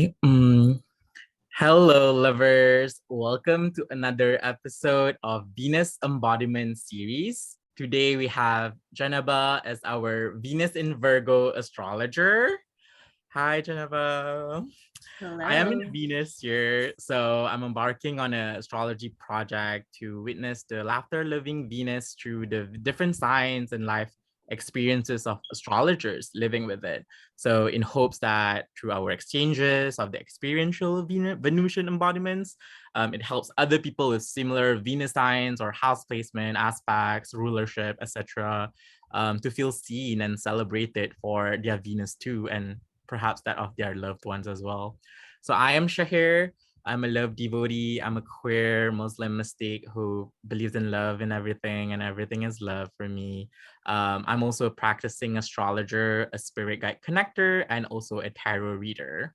Mm, Hello, lovers. Welcome to another episode of Venus Embodiment series. Today we have Djenneba as our Venus in Virgo astrologer. Hi, Djenneba. I am in Hello. Venus year, so I'm embarking on an astrology project to witness the laughter living Venus through the different signs and life experiences of astrologers living with it. So, in hopes that through our exchanges of the experiential Venusian embodiments, it helps other people with similar Venus signs or house placement, aspects, rulership, etc., to feel seen and celebrated for their Venus too, and perhaps that of their loved ones as well. So I am Shahir. I'm a love devotee. I'm a queer Muslim mystic who believes in love and everything is love for me. I'm also a practicing astrologer, a spirit guide connector, and also a tarot reader.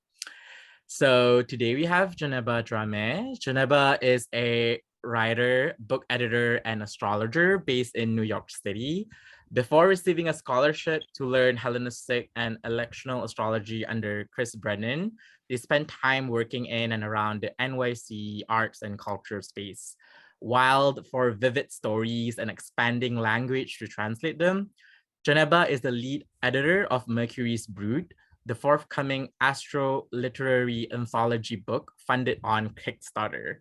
So today we have Djenneba Drame. Djenneba is a writer, book editor, and astrologer based in New York City. Before receiving a scholarship to learn Hellenistic and electional astrology under Chris Brennan, they spent time working in and around the NYC arts and culture space. Wild for vivid stories and expanding language to translate them, Djenneba is the lead editor of Mercury's Brood, the forthcoming astro literary anthology book funded on Kickstarter.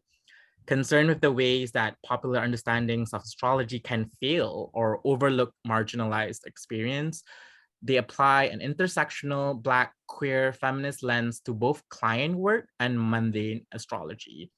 Concerned with the ways that popular understandings of astrology can fail or overlook marginalized experience, they apply an intersectional Black, queer, feminist lens to both client work and mundane astrology.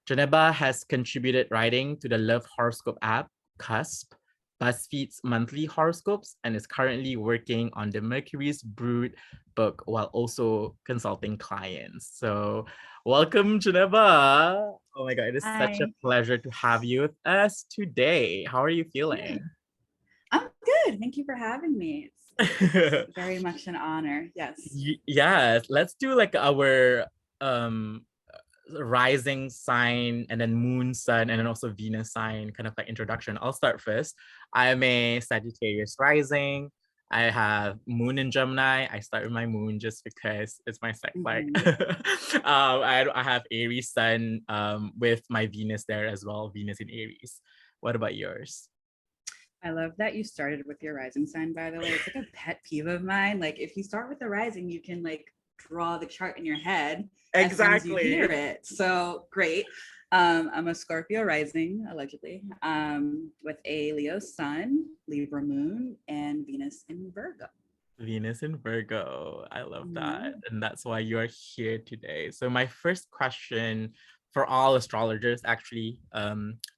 Djenneba has contributed writing to the Love Horoscope app, Cusp, BuzzFeed's monthly horoscopes, and is currently working on the Mercury's Brood book while also consulting clients. So, welcome, Djenneba. Oh my God, it is such a Hi. pleasure to have you with us today. How are you Yeah, feeling? I'm good. Thank you for having me. It's very much an honor. Yes. Yes, let's do like our um rising sign and then moon sun and then also Venus sign kind of like introduction. I'll start first. I'm a Sagittarius rising. I have moon in Gemini. I start with my moon just because it's my like Mhm. I have Aries sun with my Venus there as well, Venus in Aries. What about yours? I love that you started with your rising sign, by the way. It's like a pet peeve of mine. Like, if you start with the rising, you can like draw the chart in your head as soon as you hear Exactly. it. So great. I'm a Scorpio rising, allegedly, with a Leo sun, Libra moon, and Venus in Virgo. Venus in Virgo. I love that. Mhm. And that's why you're here today. So my first question for all astrologers actually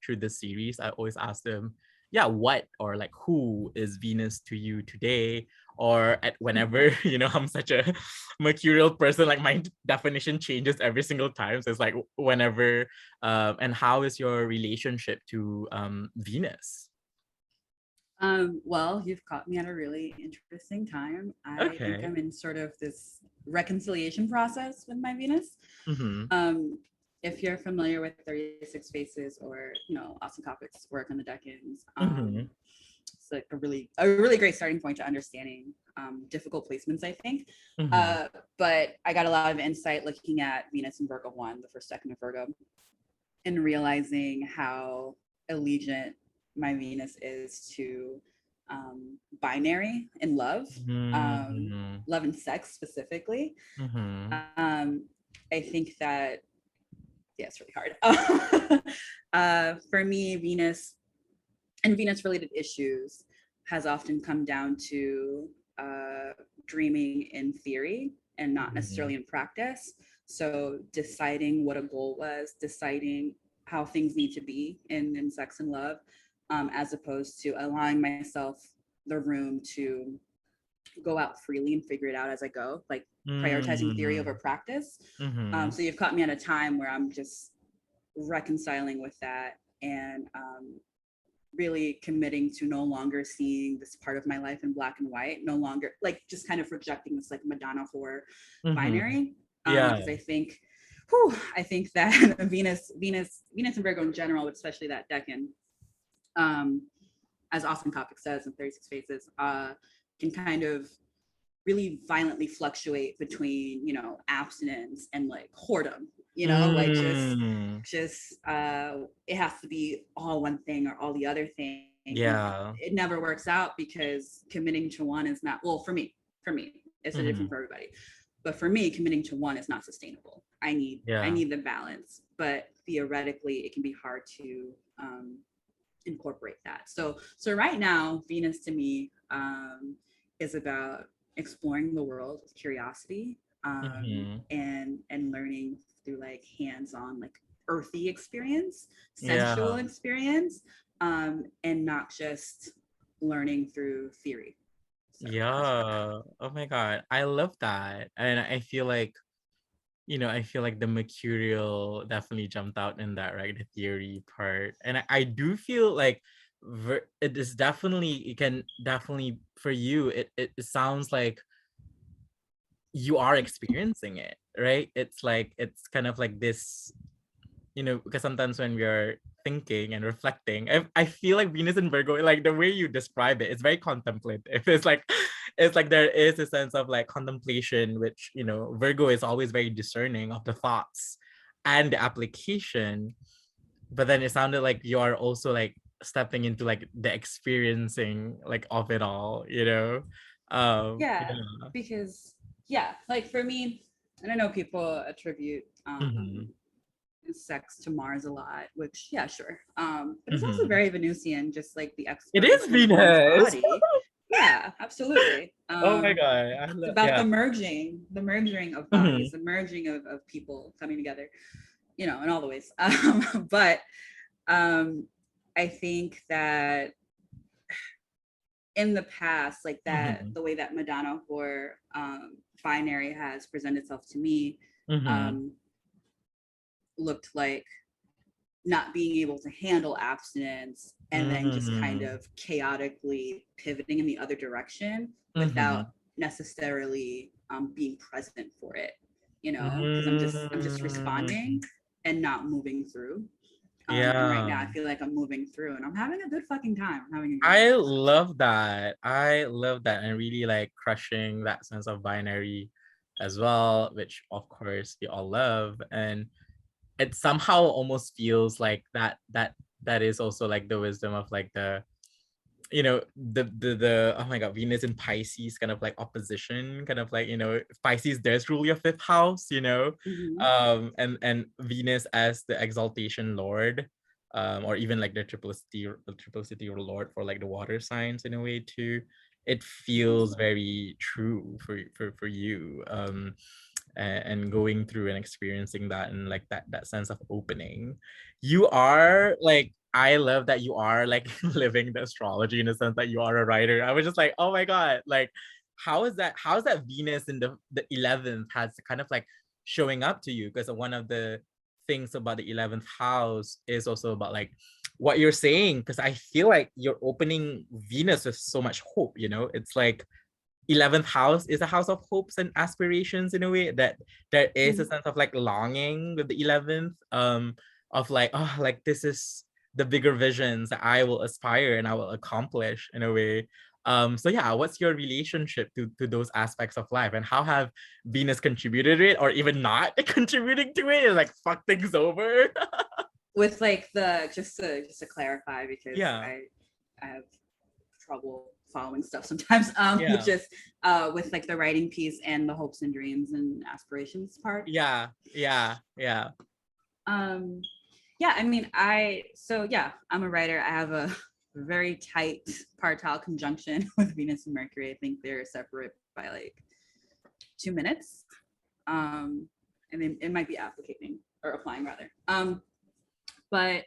through this series, I always ask them, yeah, what or like who is Venus to you today? Or at whenever, I'm such a mercurial person, like my definition changes every single time. So it's like whenever and how is your relationship to Venus? Well, you've caught me at a really interesting time. I think Okay. I'm in sort of this reconciliation process with my Venus. Mm-hmm. Um, if you're familiar with 36 Faces or Austin Coppock's work on the decans, Mm-hmm. it's like a really great starting point to understanding difficult placements, I think. Mm-hmm. Uh, but I got a lot of insight looking at Venus and Virgo one, the first decan of Virgo, and realizing how allegiant my Venus is to binary and Mhm, love and sex specifically. mhm, Um, I think that, yeah, it's really hard. For me, Venus and Venus related issues has often come down to uh, dreaming in theory and not mhm, necessarily in practice. So deciding what a goal was, deciding how things need to be in sex and love, as opposed to allowing myself the room to go out freely and figure it out as I go, like prioritizing theory over mhm, practice. mhm, So you've caught me at a time where I'm just reconciling with that and really committing to no longer seeing this part of my life in black and white, no longer like just kind of rejecting this like Madonna horror mhm. binary. Yeah. Because I think that Venus and Virgo in general, but especially that decan, um, as Austin Coppock says in 36 Faces, can kind of really violently fluctuate between, you know, abstinence and like whoredom, you know, like Mm. it has to be all one thing or all the other thing. And Yeah. it never works out because committing to one is not, well, for me, it's a different Mhm. for everybody. But for me, committing to one is not sustainable. I Yeah. need the balance, but theoretically it can be hard to incorporate that. So right now, Venus to me is about exploring the world with curiosity, Mhm. and learning through like hands-on, like earthy experience, sensual Yeah. experience, and not just learning through theory. So that's where I'm at. Yeah. Oh my God. I love that. And I feel like, I feel like the mercurial definitely jumped out in that, right? The theory part. And I do feel like it is definitely, it can definitely, for you, it sounds like you are experiencing it, right? It's like, it's kind of like this, because sometimes when we are thinking and reflecting, I feel like Venus and Virgo, like the way you describe it, it's very contemplative. It's like there is a sense of like contemplation, which, Virgo is always very discerning of the thoughts and the application. But then it sounded like you are also like stepping into like the experiencing like of it all, Yeah, yeah. because yeah, like for me, and I know people attribute Hmm. sex to Mars a lot, which yeah, sure. But it's also Hmm. very Venusian, just like the It is exploration of one's Venus. body. Yeah, absolutely. Oh my God. It's about Yeah. the merging of Hmm. bodies, the merging of people coming together, you know, in all the ways. But I think that in the past, like that, Hmm. the way that Madonna for binary has presented itself to me, Hmm. um, looked like not being able to handle abstinence and then just kind Hmm. of chaotically pivoting in the other direction without Hmm. necessarily being present for it, you know, because I'm just Hmm. responding and not moving through. And right now Yeah. I feel like I'm moving through and I'm having a good fucking time. I'm having a good I time. So love that. I love that, and really like crushing that sense of binary as well, which of course we all love. And it somehow almost feels like that is also like the wisdom of like the oh my God, Venus in Pisces, kind of like opposition, kind of like, Pisces does rule your fifth house, mhm. and Venus as the exaltation lord, or even like the triplicity lord for like the water signs in a way too. It feels very true for you, and going through and experiencing that, and like that sense of opening. You are like, I love that you are like living the astrology in the sense that you are a writer. I was just like, oh my God, like how is that Venus in the 11th has kind of like showing up to you? Because one of the things about the 11th house is also about like what you're saying, because I feel like you're opening Venus with so much hope. It's like 11th house is a house of hopes and aspirations in a way, that there is a Mhm. sense of like longing with the 11th, of like, oh, like this is the bigger visions that I will aspire and I will accomplish in a way. So yeah, what's your relationship to those aspects of life, and how have Venus contributed to it, or even not contributing to it, like fuck things over? With like the just to clarify because Yeah. I have trouble following stuff sometimes, Yeah. just with like the writing piece and the hopes and dreams and aspirations part. Yeah. Yeah. Yeah. um yeah, I mean, yeah, I'm a writer. I have a very tight partile conjunction with Venus and Mercury. I think they're separate by like 2 minutes. And then it might be applicating or applying rather. But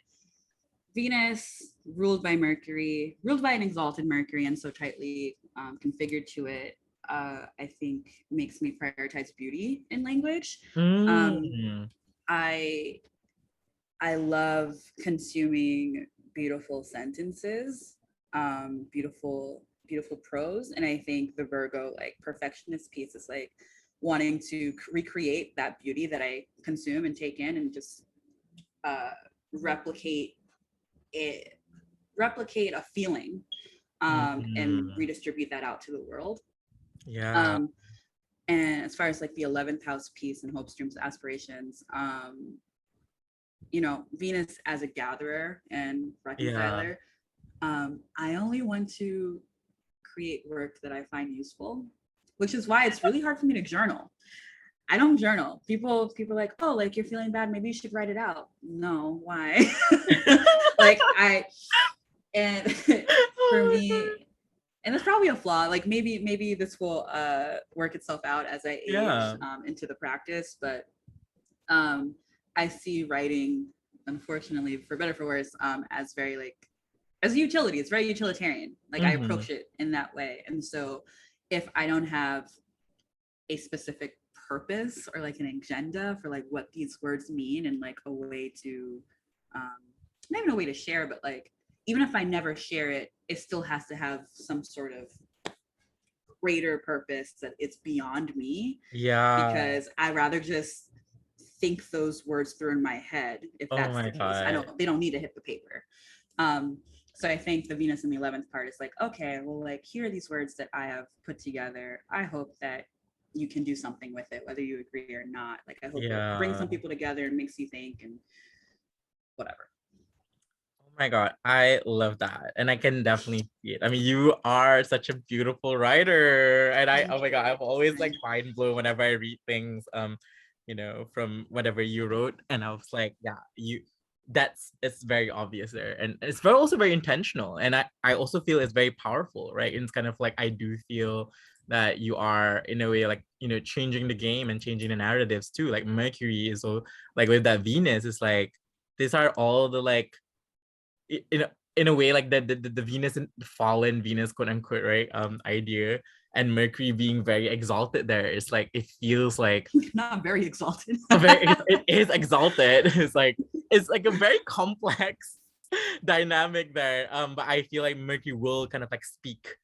Venus, ruled by Mercury, ruled by an exalted Mercury, and so tightly configured to it, I think makes me prioritize beauty in language. Um, Mm. I I love consuming beautiful sentences, beautiful prose, and I think the Virgo like perfectionist piece is like wanting to recreate that beauty that I consume and take in, and just uh, replicate it, replicate a feeling, and Mm. redistribute that out to the world. Yeah. Um, and as far as like the 11th house piece and hopes, dreams, aspirations, you know, Venus as a gatherer and Yeah. reconciler, I only want to create work that I find useful, which is why it's really hard for me to journal. I don't journal. People are like, oh, like you're feeling bad, maybe you should write it out. No, why? Like and for Oh my God. me, and it's probably a flaw. Like maybe this will work itself out as I age Yeah. into the practice, but um, I see writing, unfortunately, for better or for worse, as very like as a utility. It's very utilitarian. Like I Mm-hmm. approach it in that way, and so if I don't have a specific purpose or like an agenda for like what these words mean and like a way to um not even a way to share, but like even if I never share it, it still has to have some sort of greater purpose that it's beyond me, Yeah. because I rather just think those words through in my head. If Oh that's my the case, I God. don't they don't need to hit the paper. um so I think the Venus in the 11th part is like, okay, well, like here are these words that I have put together. I hope that you can do something with it, whether you agree or not. Like I hope it brings Yeah. some people together and makes you think and whatever. Oh my God, I love that. And I can definitely see it. I mean, you are such a beautiful writer. And oh Thank my God, you. I'm always like Kind. mind blown whenever I read things, from whatever you wrote. And I was like, yeah, it's very obvious there. And it's very also very intentional. And I also feel it's very powerful, right? And it's kind of like I do feel that you are in a way like, changing the game and changing the narratives too. Like Mercury is so like with that Venus, it's like these are all the like in a way like the Venus and fallen Venus, quote unquote, right, idea, and Mercury being very exalted there. It's like it feels like Not very exalted. it is exalted. It's like a very complex dynamic there. But I feel like Mercury will kind of like speak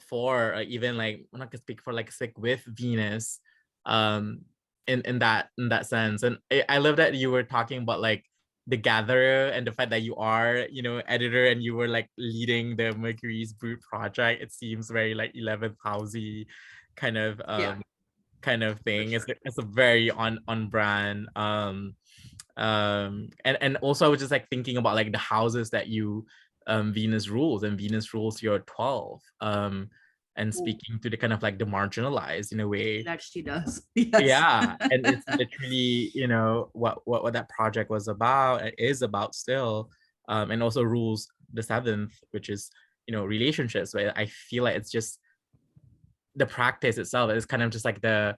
for even like I'm not gonna speak for like stick with Venus, um, in that sense. And I love that you were talking about like the gatherer and the fact that you are editor and you were like leading the Mercury's Brood project. It seems very like 11th housey kind of Yeah, for thing. It's sure. it's a very on brand. And also I was just like thinking about like the houses that you Venus rules, and Venus rules your 12, and Well, speaking to the kind of like the marginalized in a it way. actually does. Yes. Yeah, and it's literally what that project was about, it is about still, and also rules the 7th, which is relationships. But I feel like it's just the practice itself is kind of just like the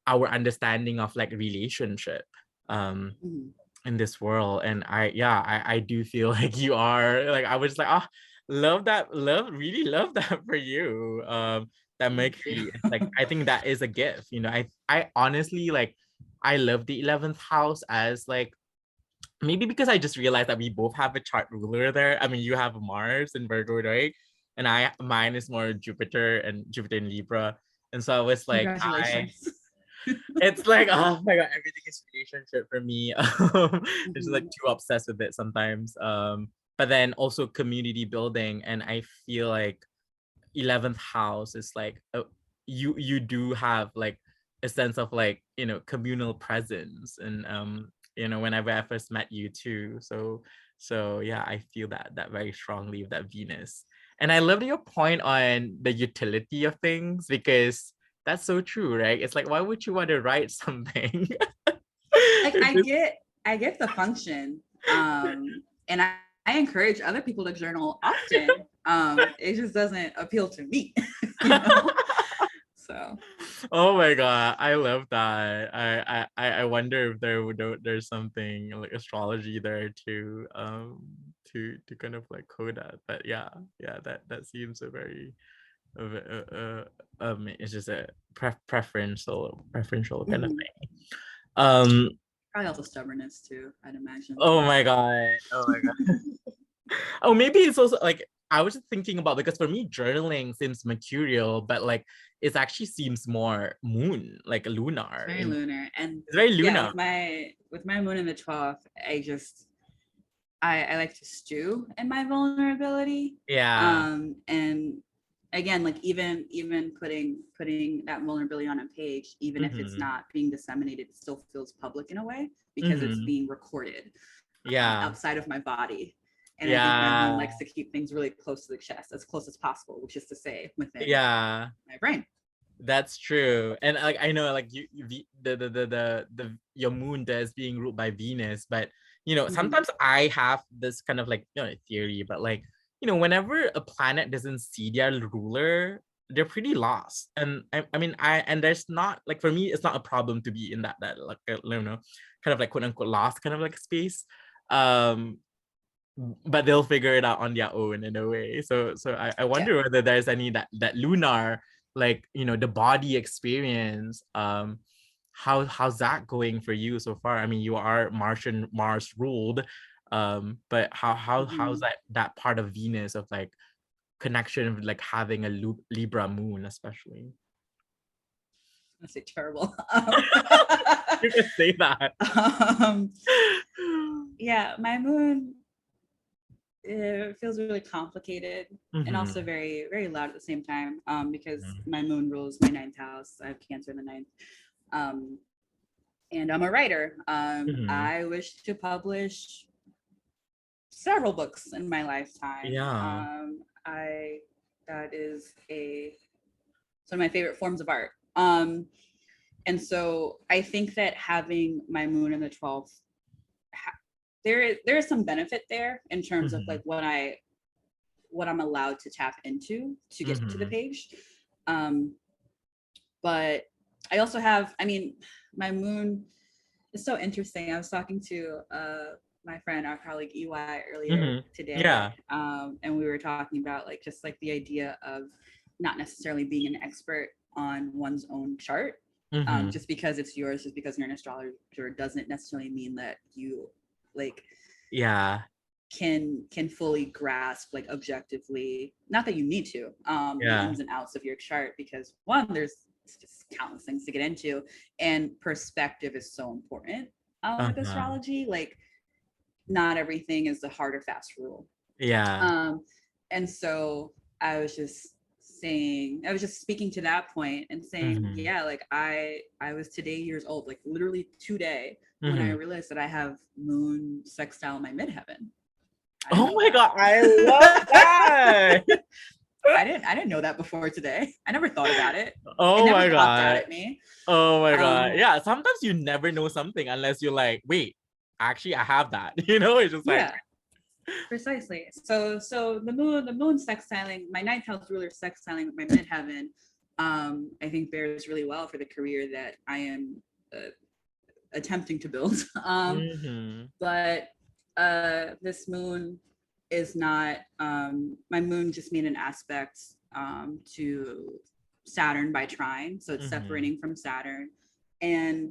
our understanding of like relationship Mhm. in this world. And I do feel like you are like, I was like, oh, really love that for you. That Thank you. Mercury, it's like I think that is a gift. I honestly like, I love the 11th house as like, maybe because I just realized that we both have a chart ruler there. I mean, you have Mars in Virgo, right? And mine is more Jupiter in Libra. And so I was like, Congratulations. it's like, oh my God, everything is relationship for me. It's just like Mhm. too obsessed with it sometimes. But then also community building, and I feel like 11th house is like, you do have like a sense of like communal presence, and whenever I first met you too. So yeah, I feel that very strongly with that Venus. And I love your point on the utility of things, because that's so true, right? It's like, why would you want to write something? Like It's just- I get the function. And I encourage other people to journal often. It just doesn't appeal to me, you know? So Oh my God, I love that. I wonder if there's something like astrology there to kind of like code that. But yeah, that seems a very it's just a preferential kind of mhm. thing. Um, Probably also stubbornness too, I'd imagine. oh my God, oh my God. Oh, maybe it's also like, I was just thinking about, because for me journaling seems mercurial, but like it actually seems more moon, like It's lunar. very lunar. And It's very yeah, lunar. with my moon in the 12th, I like to stew in my vulnerability. Yeah. And again, like even putting that vulnerability on a page, even if it's not being disseminated, it still feels public in a way because it's being recorded Yeah. outside of my body. And I think my moon Yeah. likes to keep things really close to the chest, as close as possible, which is to say within Yeah. my brain. That's true. And like I know like the your moon is being ruled by Venus, but you know, sometimes I have this kind of like, you know, theory, but like, you know, whenever a planet doesn't see their ruler, they're pretty lost. And I mean and there's not like, for me it's not a problem to be in that like, you know, kind of like quote unquote lost kind of like space. Um but they'll figure it out on their own in a way. So I wonder whether there's any that lunar, like, you know, the body experience. How's that going for you so far? I mean, you are Mars ruled, but how's that part of Venus of like connection with like having a Libra moon especially? That's a terrible. You can say that. Yeah, my moon, it feels really complicated and also very, very loud at the same time, because my moon rules my ninth house. I have Cancer in the ninth. And I'm a writer. I wish to publish several books in my lifetime. Yeah. That is one of my favorite forms of art. And so I think that having my moon in the 12th, there is some benefit there in terms of like what I'm allowed to tap into to get to the page. But I also have, I mean, my moon is so interesting. I was talking to my friend, our colleague EY earlier today. Yeah. And we were talking about like just like the idea of not necessarily being an expert on one's own chart. Just because it's yours, just because you're an astrologer doesn't necessarily mean that you like can fully grasp like objectively, not that you need to, the ins and outs of your chart, because one, there's just countless things to get into, and perspective is so important with astrology. Like not everything is the hard or fast rule. And so I was just speaking to that point and saying, yeah, like I was today years old, like literally today, when I realized that I have moon sextile my midheaven. Oh my God, I love that. I didn't know that before today. I never thought about it. Oh it my never God. popped out at me. Oh my God. Yeah, sometimes you never know something unless you're like, wait, actually I have that. You know, it's just like precisely. So the moon sextiling, my ninth house ruler sextiling with my midheaven, I think bears really well for the career that I am attempting to build. But this moon is not, my moon just made an aspect to Saturn by trine. So it's separating from Saturn, and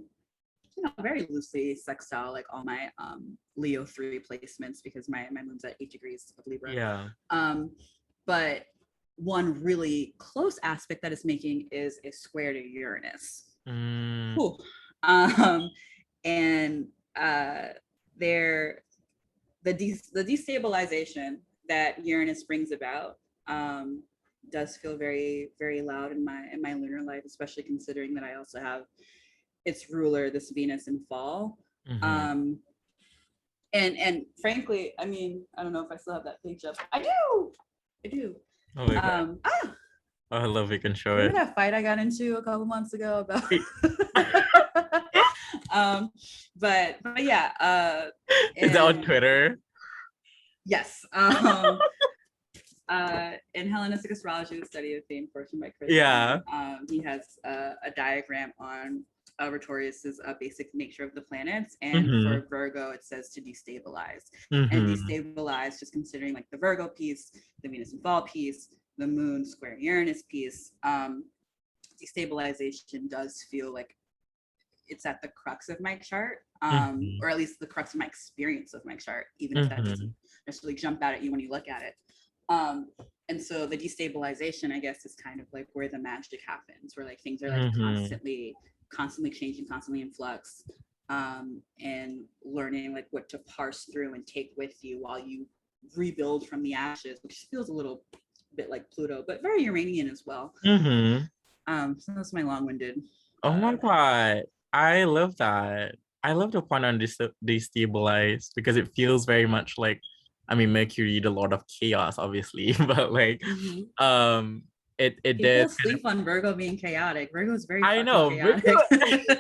you know, very loosely sextile like all my Leo 3 placements, because my moon's at 8 degrees of Libra. But one really close aspect that it's making is a square to Uranus. And the destabilization that Uranus brings about does feel very, very loud in my lunar life, especially considering that I also have its ruler, this Venus in fall. And frankly, I mean, I don't know if I still have that page up. I do. Oh my God. I love you can show it. Remember that fight I got into a couple months ago about but yeah, is that on Twitter? Yes. In Hellenistic astrology, the study of fame, fortune by Chris. He has a diagram on Artorius's basic nature of the planets, and for Virgo it says to destabilize. And destabilize, just considering like the Virgo piece, the Venus in fall piece, the moon square Uranus piece, destabilization does feel like it's at the crux of my chart, or at least the crux of my experience of my chart, even if that doesn't necessarily jump out at you when you look at it. And so the destabilization, I guess, is kind of like where the magic happens, where like things are like constantly changing, constantly in flux, and learning like what to parse through and take with you while you rebuild from the ashes, which feels a little a bit like Pluto, but very Uranian as well. Mm-hmm. So that's my long-winded. Oh my God. I love that. I love the point on destabilized because it feels very much like, I mean, Mercury, the Lord of Chaos, obviously, but like, um, it People did kind of, sleep on Virgo being chaotic. Virgo is very I fucking know, Virgo, chaotic.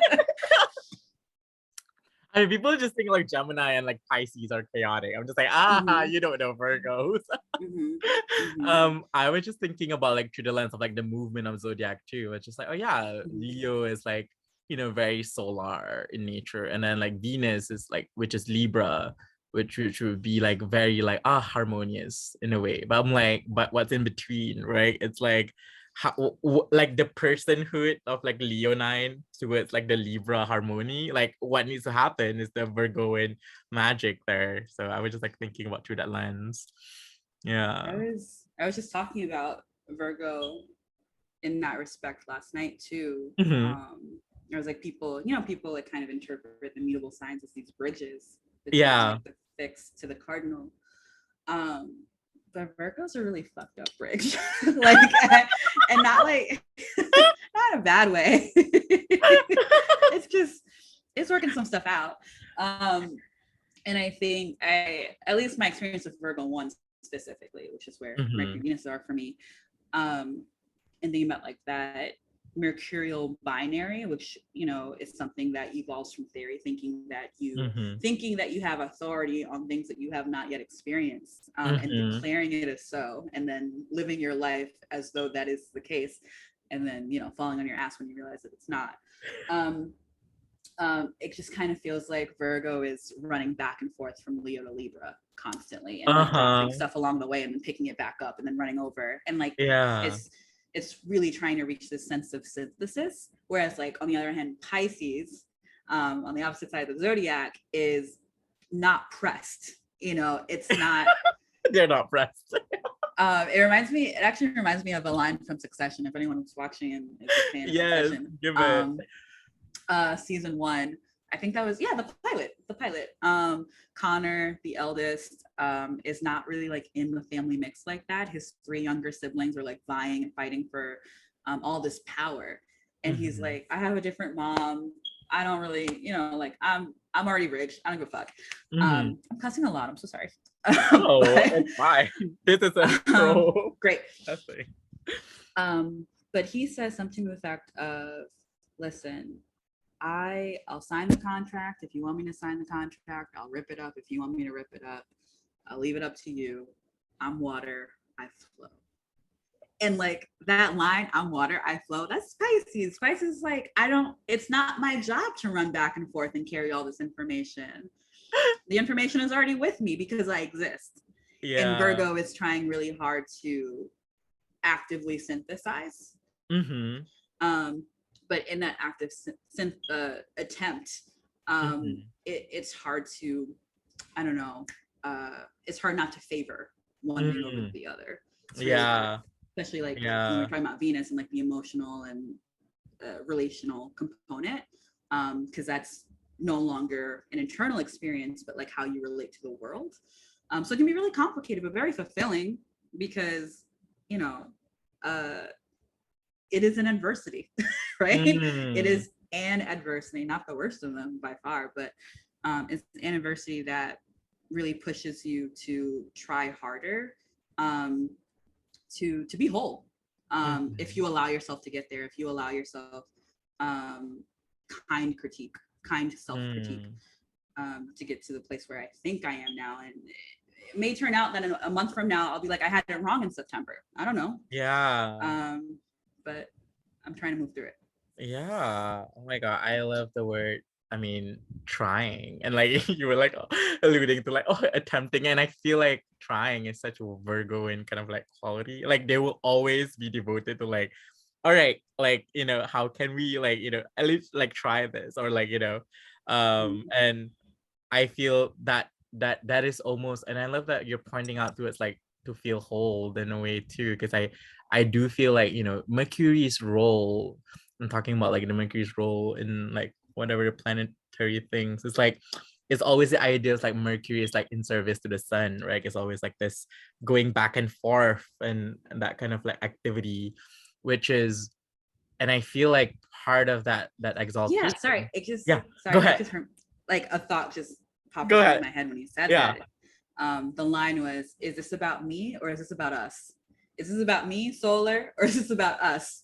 I mean, people just think like Gemini and like Pisces are chaotic. I'm just like, you don't know Virgos. I was just thinking about like through the lens of like the movement of zodiac too. It's just like, oh yeah, Leo is like, very solar in nature, and then like Venus is like, which is Libra, which would be like very like harmonious in a way. But I'm like, but what's in between, right? It's like how like the personhood of like Leonine towards like the Libra harmony, like what needs to happen is the Virgoan magic there. So I was just like thinking about through that lens. I Yeah. was just talking about Virgo in that respect last night too. There was like people like kind of interpret the mutable signs as these bridges between like the fixed to the cardinal. But Virgo's a really fucked up bridge. Like and not like not in a bad way. It's just it's working some stuff out. And I think at least my experience with Virgo 1 specifically, which is where Mercury Venus are for me, and thinking about like that mercurial binary, which is something that evolves from theory, thinking that you have authority on things that you have not yet experienced, and declaring it as so, and then living your life as though that is the case, and then falling on your ass when you realize that it's not. It just kind of feels like Virgo is running back and forth from Leo to Libra constantly, and like dropping stuff along the way and then picking it back up and then running over, and like it's really trying to reach this sense of synthesis. Whereas like on the other hand, Pisces, on the opposite side of the zodiac, is not pressed. It's not. They're not pressed. It actually reminds me of a line from Succession. If anyone was watching and is a fan of Succession. Give it. Season 1, I think that was the pilot. Connor, the eldest, is not really like in the family mix like that. His 3 younger siblings are like vying and fighting for all this power, and he's like, I have a different mom. I don't really, like I'm already rich. I don't give a fuck. I'm cussing a lot. I'm so sorry. It's fine. This is a pro. Great. But he says something to the effect of, listen, I'll sign the contract. If you want me to sign the contract, I'll rip it up. If you want me to rip it up, I'll leave it up to you. I'm water, I flow. And like that line, I'm water, I flow, that's Pisces. Pisces is like, it's not my job to run back and forth and carry all this information. The information is already with me because I exist. And Virgo is trying really hard to actively synthesize. But in that active attempt, it's hard to, I don't know, it's hard not to favor one thing over the other. Really especially like when we're talking about Venus and like the emotional and relational component, because that's no longer an internal experience, but like how you relate to the world. So it can be really complicated, but very fulfilling because, it is an adversity, right? It is an adversity, not the worst of them by far, but it's an adversity that really pushes you to try harder, to be whole. If you allow yourself to get there, if you allow yourself kind self-critique, to get to the place where I think I am now. And it may turn out that in a month from now, I'll be like, I had it wrong in September. I don't know. But I'm trying to move through it. Oh my God, I love the word, trying. And like you were like alluding to like, attempting. And I feel like trying is such a Virgoan kind of like quality. Like they will always be devoted to like, all right, like, how can we like, at least like try this, or like, and I feel that is almost, and I love that you're pointing out to it's like to feel whole in a way too, because I do feel like Mercury's role. I'm talking about like the Mercury's role in like whatever the planetary things. It's like it's always the idea of like Mercury is like in service to the sun, right? It's always like this going back and forth and that kind of like activity, which is, and I feel like part of that exaltation. Sorry, it just Yeah, go sorry, it ahead. just like a thought just popped Go up ahead. in my head when you said Yeah. that. The line was, "Is this about me or is this about us? Is this about me, Solar, or is this about us,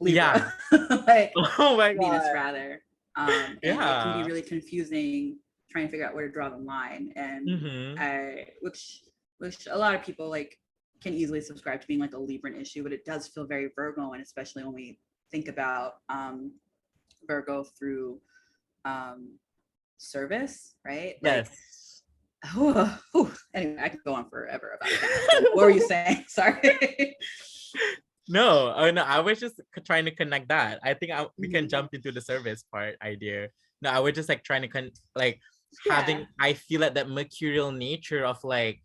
Yeah. Libra?" Like Oh my Venus, God. rather. And it can be Yeah. really confusing trying to figure out where to draw the line, and Mm-hmm. which a lot of people like can easily subscribe to being like a Libran issue, but it does feel very Virgo, and especially when we think about Virgo through service, right? Like, Yes. anyway, I could go on forever about that. What were you saying? Sorry. No, oh no, I was just trying to connect that. I think we can Mhm. jump into the service part idea. No, I was just like trying to like Yeah. having, I feel like that mercurial nature of like,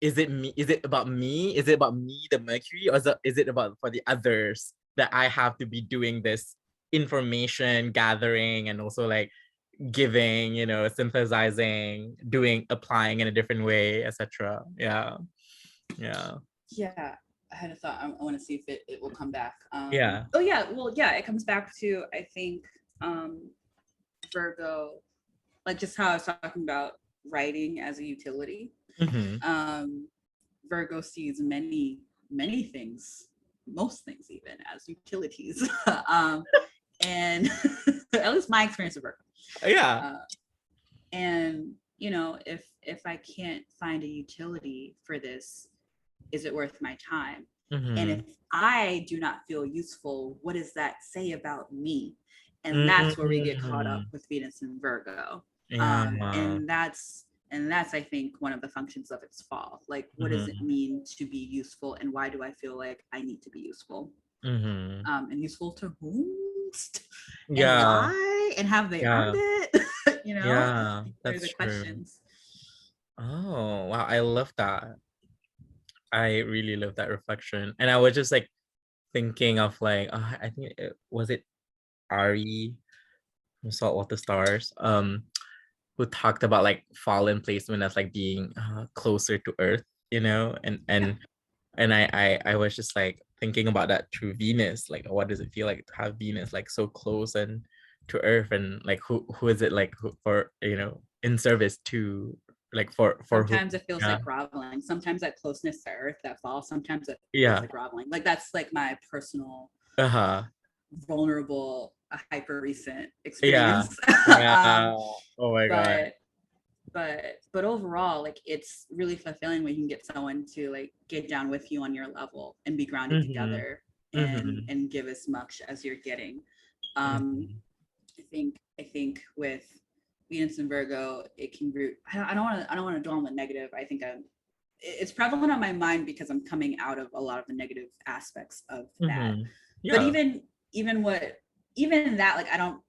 is it me? Is it about me? Is it about me, the Mercury, or is it about for the others that I have to be doing this information gathering and also like giving, you know, synthesizing, doing, applying in a different way, etc. Yeah. Yeah. Yeah. I had a thought. I want to see if it will come back. Yeah. Oh yeah. Well, yeah, it comes back to, I think, Virgo, like just how I was talking about writing as a utility. Mm-hmm. Virgo sees many things, most things even, as utilities. And at least my experience of Virgo. Yeah. And you know, if I can't find a utility for this, is it worth my time? And Mm-hmm. if I do not feel useful, what does that say about me? And that's where we get caught Mm-hmm. up with Venus and Virgo. Yeah. And that's, I think, one of the functions of its fall. Like, what does it Mm-hmm. mean to be useful, and why do I feel like I need to be useful? Mm-hmm. And useful to whom, and Yeah. why, and have they earned Yeah. it? You know, Yeah. they're That's the true. questions. Oh, wow. I love that. I really love that reflection. And I was just like thinking of like, I think was it Ari from Saltwater Stars, who talked about like fallen placement as like being closer to Earth, you know, Yeah. and I was just like thinking about that through Venus, like what does it feel like to have Venus like so close and to Earth, and like who is it like for, you know, in service to, like for who? Sometimes it feels Yeah. like groveling. Sometimes that closeness to Earth, that fall, sometimes it feels Yeah. like groveling. Like, that's like my personal Uh-huh. vulnerable, hyper recent Yeah. experience. Yeah. Oh my God. But overall, like, it's really fulfilling when you can get someone to like get down with you on your level and be grounded Mm-hmm. together, Mm-hmm. and give as much as you're getting. um Mm-hmm. I think with Venus and Virgo, it can root. I don't want to dwell on the negative. I think it's prevalent on my mind because I'm coming out of a lot of the negative aspects of that. Mm-hmm. But Yeah. even that, like, I don't,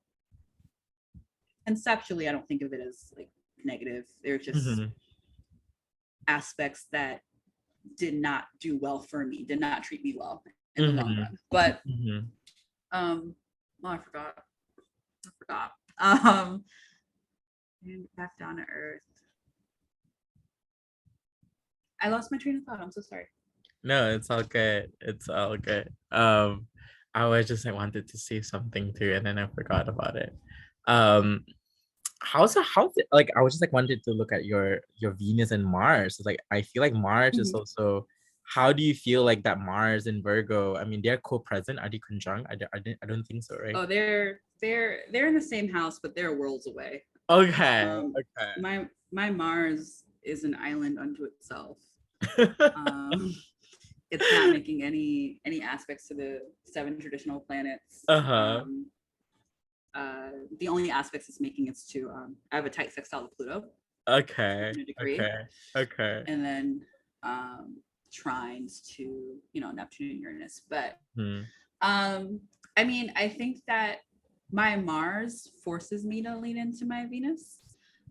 conceptually, I don't think of it as like negative. They're just Mm-hmm. aspects that did not do well for me, did not treat me well in the long Mm-hmm. run. But Mm-hmm. well, I forgot. Um, back down to earth. I lost my train of thought. I'm so sorry. No, it's all good. It's all good. I was just like wanted to say something too, and then I forgot about it. Um, how's it like? I was just like wanted to look at your Venus and Mars. It's like I feel like Mars is Mhm. also. How do you feel like that Mars and Virgo? I mean, they're co-present. Are they conjunct? I don't think so, right? Oh, they're in the same house, but they're worlds away. Okay. Um, Okay. my Mars is an island unto itself. Um, it's not making any aspects to the 7 traditional planets. Uh-huh. The only aspects it's making is to, I have a tight sextile to Pluto Okay. in a degree, Okay. Okay. and then trines to, Neptune and Uranus. But Hmm. I mean, I think that my Mars forces me to lean into my Venus.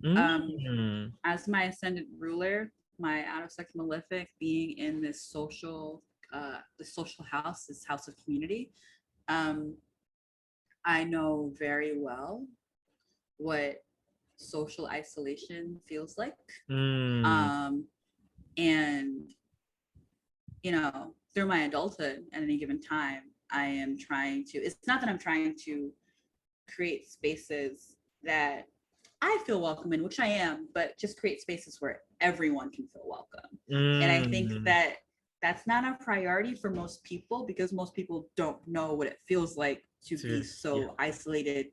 Mm. As my ascendant ruler, my out of sex malefic being in this the social house, this house of community. um, I know very well what social isolation feels like. Mm. And through my adulthood at any given time, I am trying to, it's not that I'm trying to create spaces that I feel welcome in, which I am, but just create spaces where everyone can feel welcome. And I think that that's not a priority for most people, because most people don't know what it feels like to be so isolated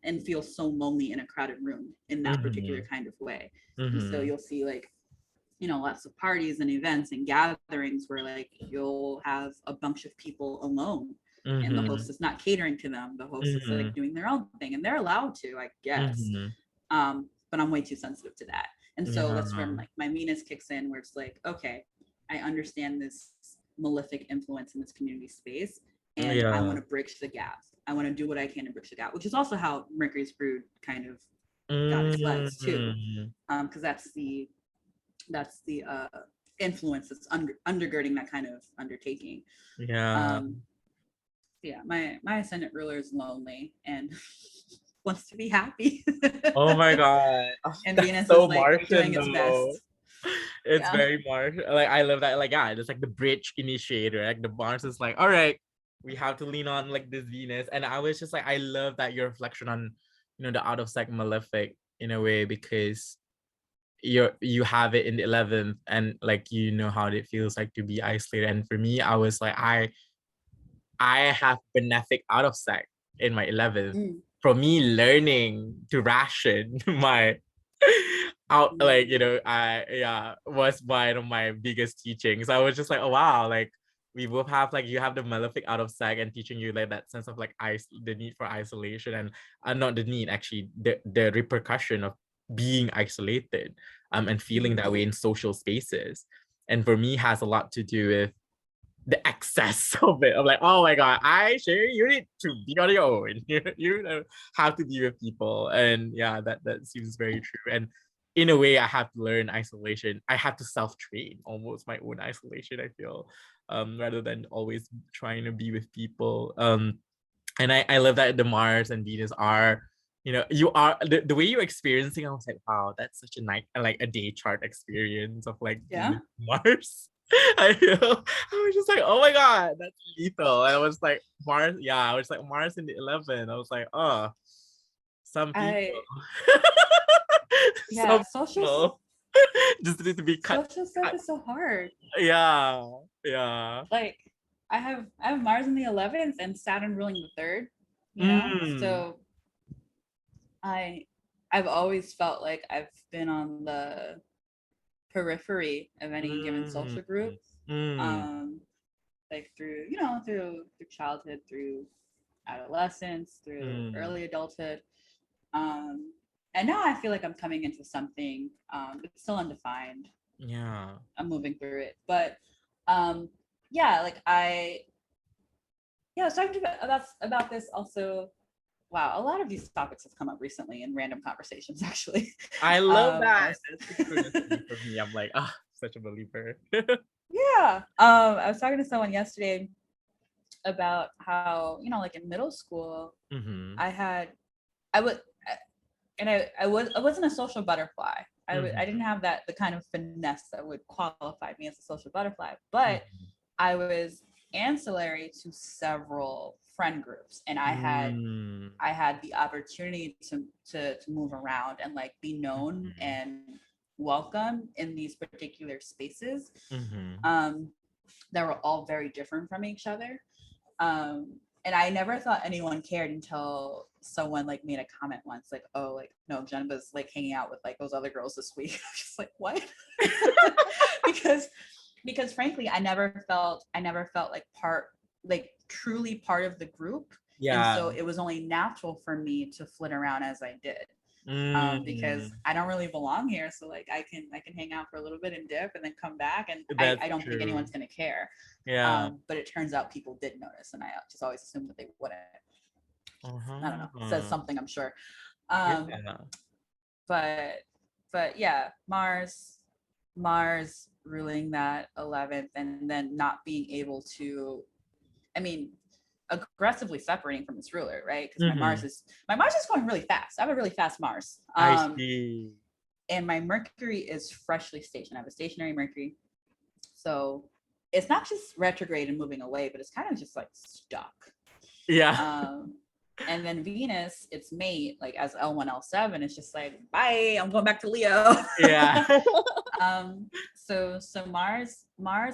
and feel so lonely in a crowded room in that particular kind of way. And so you'll see like, lots of parties and events and gatherings where like you'll have a bunch of people alone, and the host is not catering to them. The host is like doing their own thing, and they're allowed to, I guess. But I'm way too sensitive to that. And so that's where like my Venus kicks in, where it's like, okay, I understand this malefic influence in this community space, and I want to bridge the gap. I want to do what I can to bridge the gap, which is also how Mercury's brood kind of got its legs too, because that's the influence that's undergirding that kind of undertaking. My ascendant ruler is lonely and wants to be happy. Oh my god. And That's Venus so is like Martian, doing its though. best. It's very Martian. Like, I love that. Like, yeah, it's like the bridge initiator. Like, the Mars is like, all right, we have to lean on like this Venus. And I was just like, I love that your reflection on, the out of sect malefic in a way, because you have it in the 11th, and like how it feels like to be isolated. And for me, I was like, I have benefic out of sect in my 11th. For me, learning to ration my out, like, was one of my biggest teachings. I was just like, oh wow, like we both have, like, you have the malefic out of sect and teaching you like that sense of like the need for isolation, and not the need, actually, the repercussion of being isolated and feeling that way in social spaces. And for me, has a lot to do with the excess of it. I'm like, oh my god, you need to be on your own. You don't have to be with people. And yeah, that seems very true. And in a way, I have to learn isolation. I have to self-train almost my own isolation, I feel, rather than always trying to be with people. And I love that the Mars and Venus are, you are the way you're experiencing. I was like, wow, that's such a night, like a day chart experience of like Venus, Mars. I was just like, oh my god, that's lethal. And I was like, Mars, I was like, Mars in the 11. I was like, oh, some people. Social just need to be cut. Social stuff is so hard. Yeah. Like I have Mars in the 11th and Saturn ruling the 3rd. So I've always felt like I've been on the periphery of any given social group, like through childhood, through adolescence, through early adulthood, and now I feel like I'm coming into something it's still undefined. I'm moving through it, but like I was talking about this also. Wow, a lot of these topics have come up recently in random conversations, actually. I love that. That's for me. I'm like, such a believer. I was talking to someone yesterday about how, like in middle school, I wasn't a social butterfly. I didn't have the kind of finesse that would qualify me as a social butterfly, but I was ancillary to several friend groups, and I had the opportunity to move around and like be known and welcome in these particular spaces that were all very different from each other, and I never thought anyone cared until someone like made a comment once, like, oh, like, no, Jenneba's like hanging out with like those other girls this week. I was just like, what? because frankly, I never felt like truly part of the group. And so it was only natural for me to flit around as I did. Because I don't really belong here. So like I can hang out for a little bit and dip and then come back, and I don't think anyone's gonna care. But it turns out people did notice, and I just always assumed that they wouldn't. I don't know. It says something, I'm sure. But yeah, Mars ruling that 11th, and then not being able to, I mean, aggressively separating from its ruler, right? Because Mm-hmm. my Mars is going really fast. I have a really fast Mars. I see. And my Mercury is freshly stationed. I have a stationary Mercury. So it's not just retrograde and moving away, but it's kind of just like stuck. Yeah. And then Venus, its mate, like as L1, L7, it's just like, bye, I'm going back to Leo. Yeah. So Mars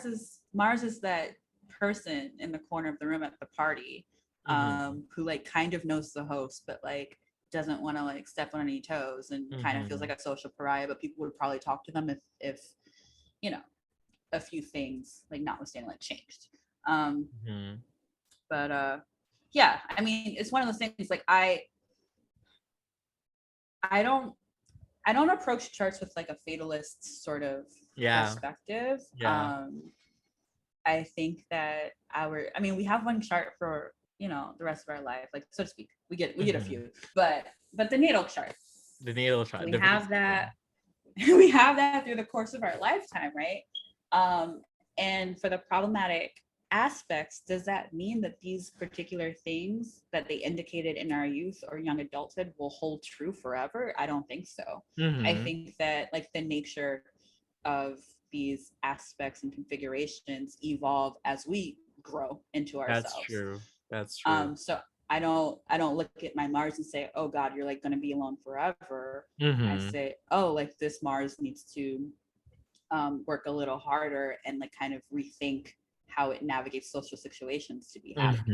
is that person in the corner of the room at the party, who like kind of knows the host, but like doesn't want to like step on any toes and kind of feels like a social pariah, but people would probably talk to them if you know, a few things like notwithstanding like changed. But yeah, I mean, it's one of those things like I don't approach charts with like a fatalist sort of perspective. I think that we have one chart for, you know, the rest of our life, like so to speak. We get a few, but the natal chart. The natal chart. We have that. We have that through the course of our lifetime, right? And for the problematic aspects, does that mean that these particular things that they indicated in our youth or young adulthood will hold true forever? I don't think so. I think that like the nature of these aspects and configurations evolve as we grow into ourselves. That's true. So I don't look at my Mars and say, oh God, you're like going to be alone forever. I say, oh, like this Mars needs to work a little harder and like kind of rethink how it navigates social situations to be happy.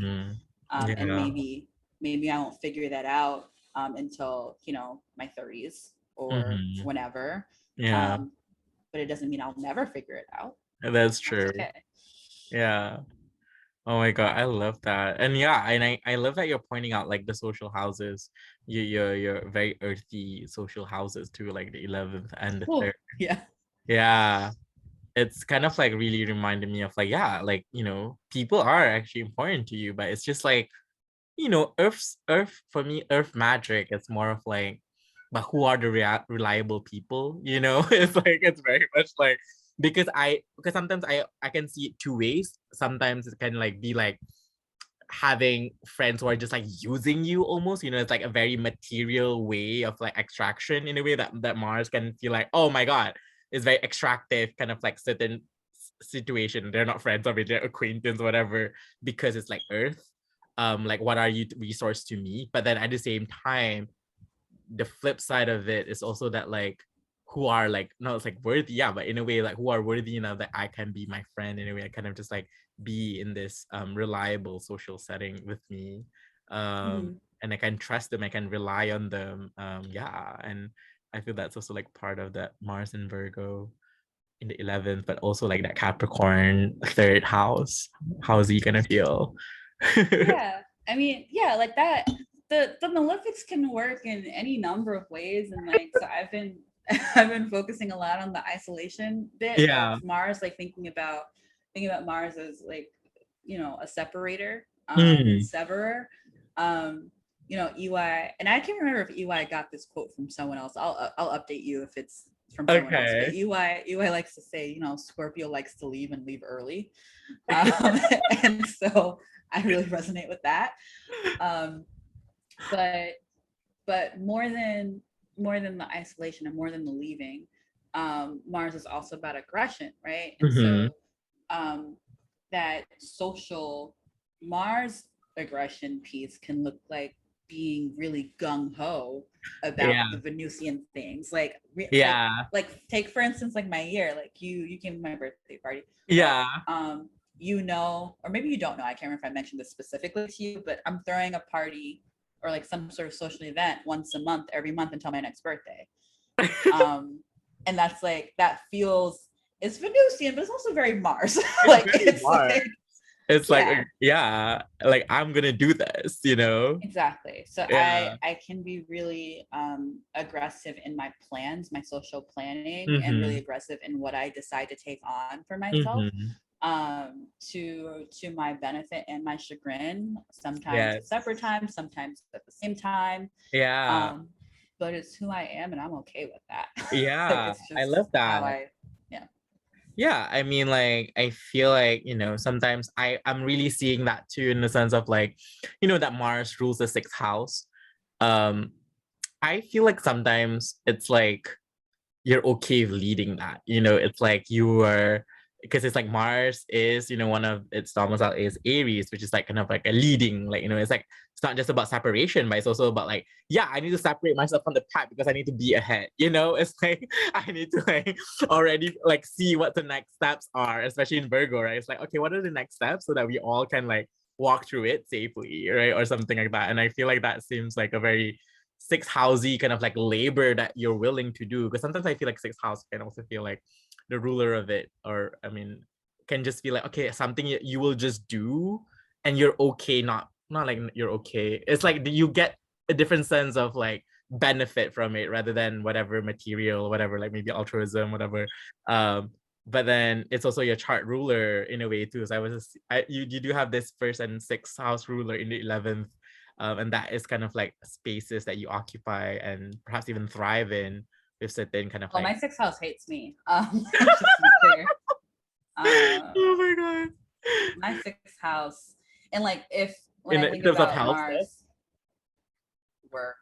And maybe I won't figure that out until, you know, my 30s or whenever. But it doesn't mean I'll never figure it out. That's true. Okay. Yeah. Oh my God, I love that. And yeah, and I love that you're pointing out like the social houses, your very earthy social houses too, like the 11th and the 3rd. Yeah. Yeah. It's kind of like really reminded me of like, yeah, like, you know, people are actually important to you, but it's just like, you know, Earth for me, Earth magic, it's more of like, but who are the reliable people, you know? It's like, it's very much like, because sometimes I can see it two ways. Sometimes it can like be like having friends who are just like using you almost, you know, it's like a very material way of like extraction in a way that Mars can feel like, oh my God, it's very extractive, kind of like certain situation. They're not friends, or they're acquaintance, whatever, because it's like Earth. Like what are you resource to me? But then at the same time, the flip side of it is also that like who are like, no, it's like worthy, yeah, but in a way like who are worthy enough that I can be my friend in a way. I kind of just like be in this reliable social setting with me, and I can trust them, I can rely on them, yeah. And I feel that's also like part of that Mars and Virgo in the 11th, but also like that Capricorn 3rd house. How is he gonna feel? Yeah, I mean, yeah, like that. The malefics can work in any number of ways, and like so I've been focusing a lot on the isolation bit of Mars, like thinking about Mars as like, you know, a separator, severer. You know, EY, and I can't remember if EY got this quote from someone else. I'll update you if it's from someone else. But EY likes to say, you know, Scorpio likes to leave and leave early, and so I really resonate with that. But more than the isolation and more than the leaving, Mars is also about aggression, right? And so that social Mars aggression piece can look like being really gung-ho about the Venusian things. Like take for instance, like my year, like you came to my birthday party. You know, or maybe you don't know, I can't remember if I mentioned this specifically to you, but I'm throwing a party or like some sort of social event once a month, every month until my next birthday. And that's like, that feels, it's Venusian, but it's also very Mars. Like it's Mars. Like I'm gonna do this, you know. Exactly. So I can be really aggressive in my plans, my social planning, and really aggressive in what I decide to take on for myself. To my benefit and my chagrin, sometimes at separate times, sometimes at the same time. But it's who I am, and I'm okay with that. I love that. Yeah, I mean, like, I feel like, sometimes I'm really seeing that too, in the sense of like, that Mars rules the sixth house. Um, I feel like sometimes it's like you're okay with leading that. It's like you are, because it's like Mars is, one of its domicile is Aries, which is like kind of like a leading, like, it's like it's not just about separation, but it's also about like, yeah, I need to separate myself from the pack because I need to be ahead. It's like I need to like already like see what the next steps are, especially in Virgo, right? It's like, okay, what are the next steps so that we all can like walk through it safely, right? Or something like that. And I feel like that seems like a very six housey kind of like labor that you're willing to do, because sometimes I feel like six house can also feel like the ruler of it, or I mean, can just feel like, okay, something you will just do and you're okay, not like you're okay, it's like you get a different sense of like benefit from it rather than whatever material, whatever, like maybe altruism, whatever. But then it's also your chart ruler in a way too. So you do have this first and sixth house ruler in the 11th, and that is kind of like spaces that you occupy and perhaps even thrive in with certain kind of Well, like. my sixth house hates me. Just to be clear. Oh my god. My sixth house, and like if when In I think terms of about health stuff. Mars, work,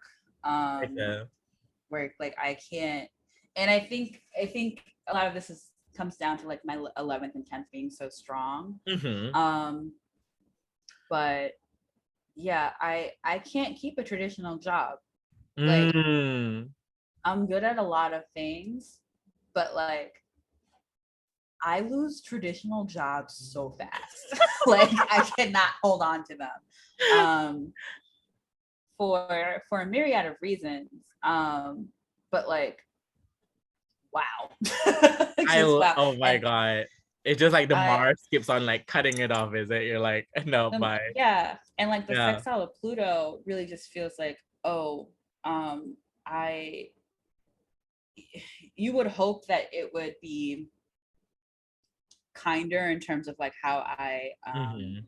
Okay. work, like I can't, and I think a lot of this comes down to like my 11th and 10th being so strong. Mm-hmm. But yeah, I can't keep a traditional job. Like Mm. I'm good at a lot of things, but like I lose traditional jobs so fast. Like I cannot hold on to them. For a myriad of reasons. But like wow. Just wow. Oh my And god. It's just like the I Mars keeps on like cutting it off, is it? You're like, no, bye. yeah, and like the Yeah. sextile of Pluto really just feels like, oh, I you would hope that it would be kinder in terms of like how I Mm-hmm.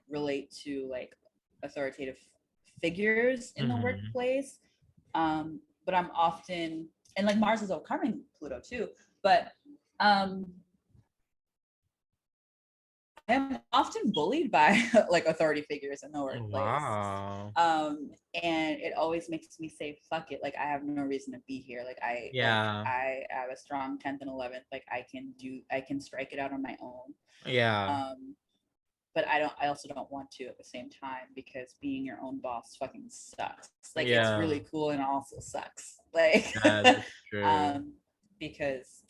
relate to like authoritative figures in the Mm-hmm. workplace. But I'm often, and like Mars is overcoming Pluto too, but um, I'm often bullied by like authority figures in the workplace. Wow. And it always makes me say, fuck it. Like I have no reason to be here. Yeah. I have a strong 10th and 11th. Like I can strike it out on my own. Yeah. Um, but I also don't want to at the same time, because being your own boss fucking sucks. Like it's Yeah. really cool and also sucks. Like That's true. because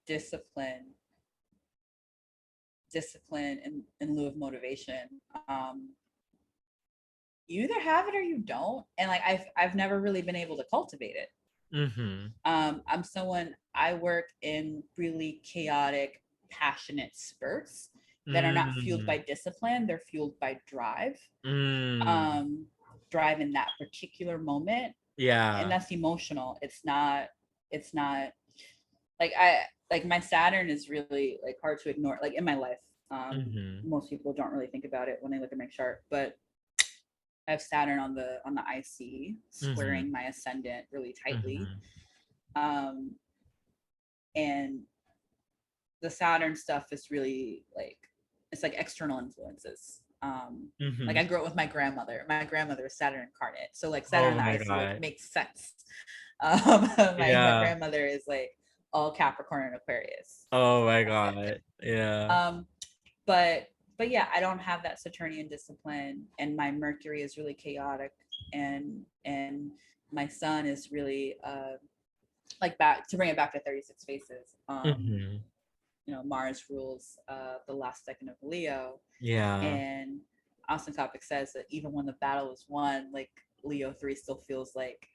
discipline in lieu of motivation. You either have it or you don't. And like I've never really been able to cultivate it. Mm-hmm. I work in really chaotic, passionate spurts that are not fueled Mm. by discipline, they're fueled by drive. Mm. Um, Drive in that particular moment. And Yeah. that's emotional. It's not like like my Saturn is really like hard to ignore, like in my life. Mm-hmm. Most people don't really think about it when they look at my chart, but I have Saturn on the IC, Mm-hmm. squaring my ascendant really tightly. Mm-hmm. Um, and the Saturn stuff is really like, it's like external influences. Like Mm-hmm. I grew up with my grandmother. My grandmother is Saturn incarnate, so like Saturn Oh in the my IC like god. makes sense. My Yeah. grandmother is like all Capricorn and Aquarius. Oh my That's it. god. Yeah. Um, but yeah, I don't have that Saturnian discipline, and my Mercury is really chaotic, and my Sun is really like, back to bring it back to 36 faces. Mm-hmm. Mars rules the last second of Leo, Yeah. and Austin Topic says that even when the battle is won, like Leo 3 still feels like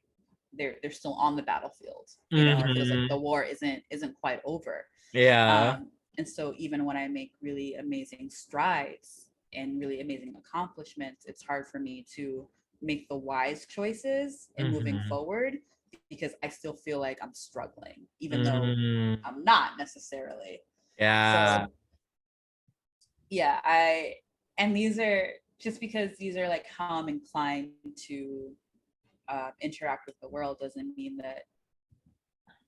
they're still on the battlefield. It feels like Mm-hmm. the war isn't quite over. Yeah. And so even when I make really amazing strides and really amazing accomplishments, it's hard for me to make the wise choices in moving Mm-hmm. forward, because I still feel like I'm struggling, even though Mm-hmm. I'm not necessarily. Yeah. So yeah, and these are just because these are like how I'm inclined to interact with the world, doesn't mean that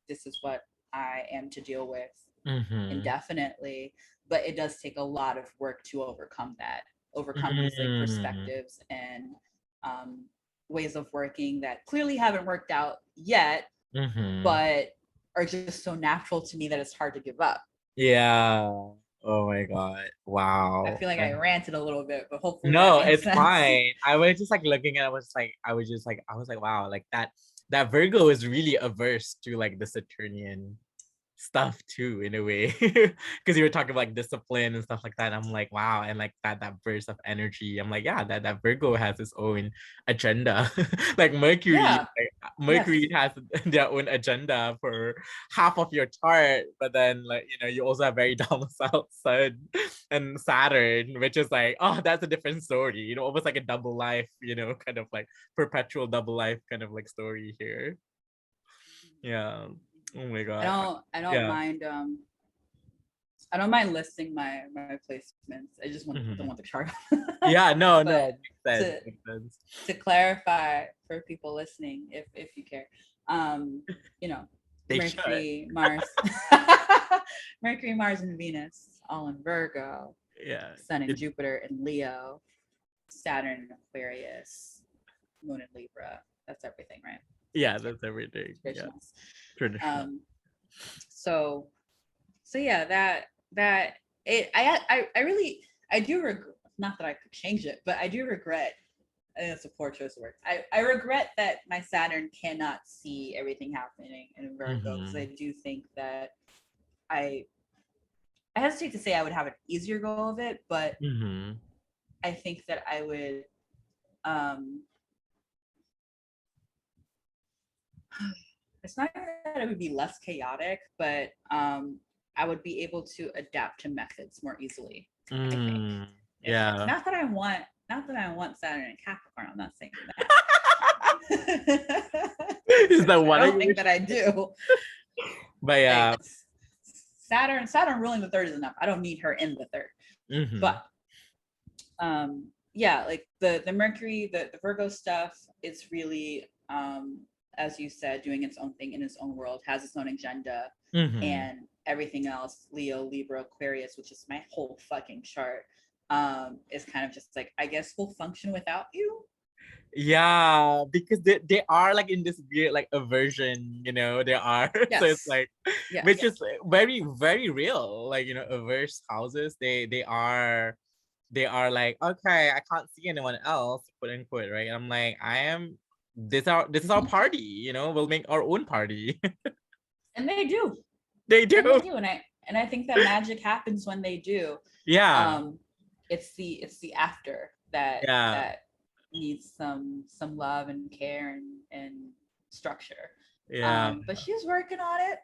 this is what I am to deal with Mm-hmm. indefinitely. But it does take a lot of work to overcome that, overcome these like Mm-hmm. perspectives and ways of working that clearly haven't worked out yet, Mm-hmm. but are just so natural to me that it's hard to give up. Yeah. Oh my God. I Wow. feel like I ranted a little bit, but hopefully that No, made it's sense. fine. I was just like looking at it, I was like, wow, like that Virgo is really averse to like the Saturnian stuff too in a way because you were talking about like discipline and stuff like that. I'm like, wow, and like that burst of energy. I'm like, yeah, that Virgo has its own agenda. Like Yeah. Mercury Yes. has their own agenda for half of your chart, but then like you also have very domicile Sun and Saturn, which is like, oh, that's a different story. Almost like a double life. Kind of like perpetual double life kind of like story here. Yeah. Oh my God. I don't Yeah. mind I don't mind listing my placements. I just don't Mhm. want the chart. Yeah, no, But no, makes sense. to Makes sense. to clarify for people listening, if you care, um, you know, They should. Mercury, Mars, Mercury, Mars, and Venus, all in Virgo, Yeah. Sun and Jupiter in Leo, Saturn in Aquarius, Moon in Libra. That's everything, right? Yeah, that's everything. Yeah. Traditionals. Traditional. Um, so yeah, that I really I do regret, not that I could change it, but I do regret. I think that's a poor choice of words. I regret that my Saturn cannot see everything happening in Virgo, because I Mm-hmm. do think that I I hesitate to say I would have an easier go of it, but Mm-hmm. I think that I would um it's not that it would be less chaotic, but I would be able to adapt to methods more easily, I think. Mm. If Yeah. not that I want Saturn and Capricorn, I'm not saying Is that that. I what I don't think wish? that I do. But Like yeah. Saturn ruling the third is enough. I don't need her in the third. Mm-hmm. But yeah, like the Mercury, the Virgo stuff is really as you said, doing its own thing in its own world, has its own agenda, Mm-hmm. and everything else, Leo, Libra, Aquarius, which is my whole fucking chart, is kind of just like, I guess we'll function without you. Yeah, because they are like in this weird like aversion, they are. So it's Yes. like, which Yes. is very, very real. Like, averse houses, they are like, okay, I can't see anyone else, quote unquote, right? And I'm like, this is our party, we'll make our own party. And they do. They And they do. do. And I think that magic happens when they do. Yeah. Um it's the after Yeah. that needs some love and care and structure. Yeah. But she's working on it.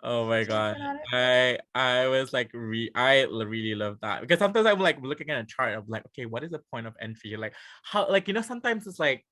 Oh my She's God. working on it. I was like really love that because sometimes I'm like looking at a chart of like, okay, what is the point of entry? Like how, like, sometimes it's like,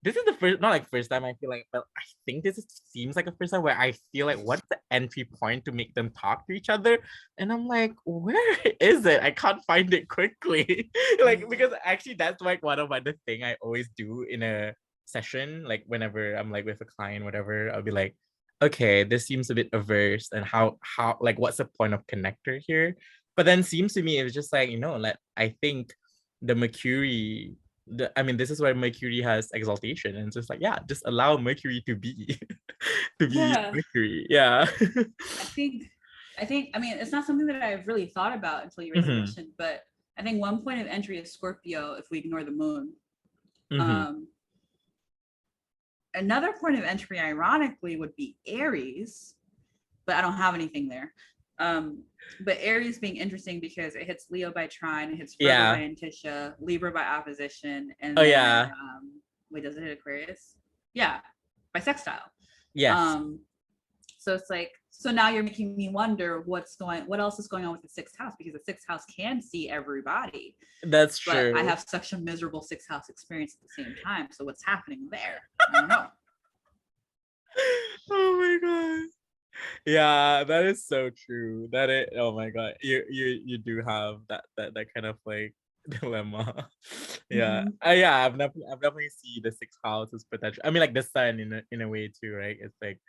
this is the first, not like first time I feel like, but I think seems like a first time where I feel like, what's the entry point to make them talk to each other? And I'm like, where is it? I can't find it quickly. Like, because actually that's like one of the thing I always do in a session, like whenever I'm like with a client, whatever, I'll be like, okay, this seems a bit averse, and how like what's the point of connector here? But then seems to me it was just like, like I think the Mercury I mean, this is where Mercury has exaltation, and it's just like, yeah, just allow Mercury to be, to be Yeah. Mercury. Yeah. I mean, it's not something that I've really thought about until you raised the Mm-hmm. question, but I think one point of entry is Scorpio if we ignore the moon. Mm-hmm. Um, Another point of entry, ironically, would be Aries, but I don't have anything there. But Aries being interesting because it hits Leo by trine, it hits Virgo by Yeah. Antitia, Libra by opposition, Oh and then yeah. wait, does it hit Aquarius? Yeah, by sextile. Yes. Um, so it's like, so now you're making me wonder what else is going on with the sixth house, because the sixth house can see everybody, That's but I true. have such a miserable sixth house experience at the same time. So what's happening there? I don't know. Oh my God. Yeah, that is so true. Oh my God. You do have that kind of like dilemma. Yeah. Mm-hmm. Yeah, I've definitely seen the sixth house as potential. I mean, like the sun in a way too, right? It's like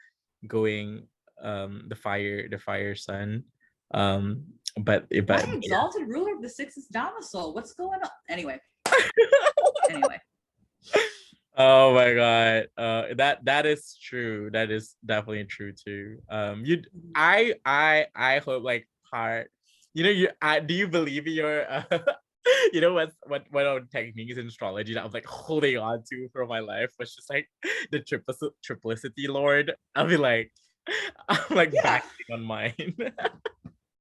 going the fire sun. But My yeah. exalted ruler of the sixth is domicile. What's going on? Anyway. Anyway. Oh my god. That is true. That is definitely true too. I hope like part, do you believe in your what one of the techniques in astrology that I'm like holding on to for my life was just like the triplicity lord. I'll be like I'm like Yeah. backing on mine.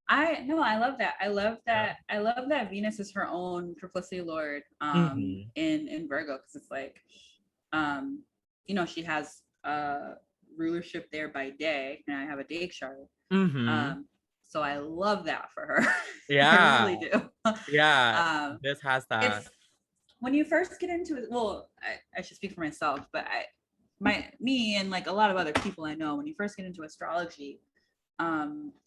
I love that. I love that Venus is her own triplicity lord in Virgo, because it's like she has rulership there by day, and I have a day chart. So I love that for her. I Yeah. really do. Yeah. This has that. It's when you first get into it, well, I should speak for myself, but me and like a lot of other people I know, when you first get into astrology,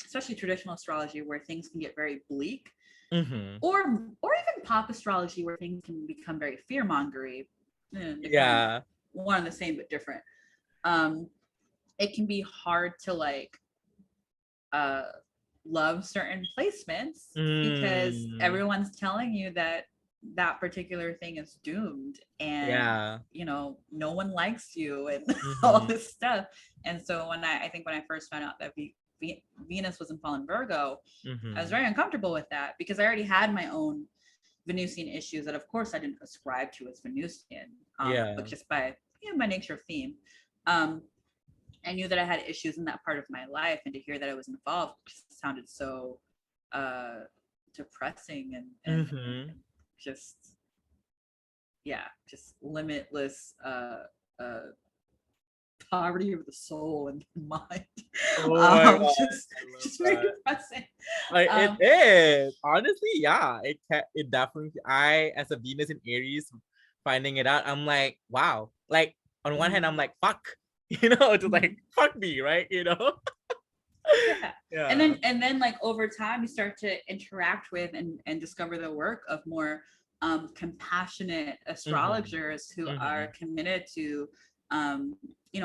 especially traditional astrology, where things can get very bleak, or even pop astrology, where things can become very fear-mongery. Yeah. One and the same but different. It can be hard to like love certain placements because everyone's telling you that that particular thing is doomed, and no one likes you, and all this stuff. And so when I think when I first found out that Venus was in fallen Virgo, I was very uncomfortable with that, because I already had my own Venusian issues that of course I didn't ascribe to as Venusian, but just by my nature of theme. I knew that I had issues in that part of my life, and to hear that I was involved just sounded so depressing and just limitless poverty of the soul and mind. Just very depressing. Like it is, honestly, yeah. It definitely, I as a Venus in Aries finding it out, I'm like, wow. Like on one hand, I'm like, fuck, just like fuck me, right? Yeah. And then like over time you start to interact with and discover the work of more compassionate astrologers who are committed to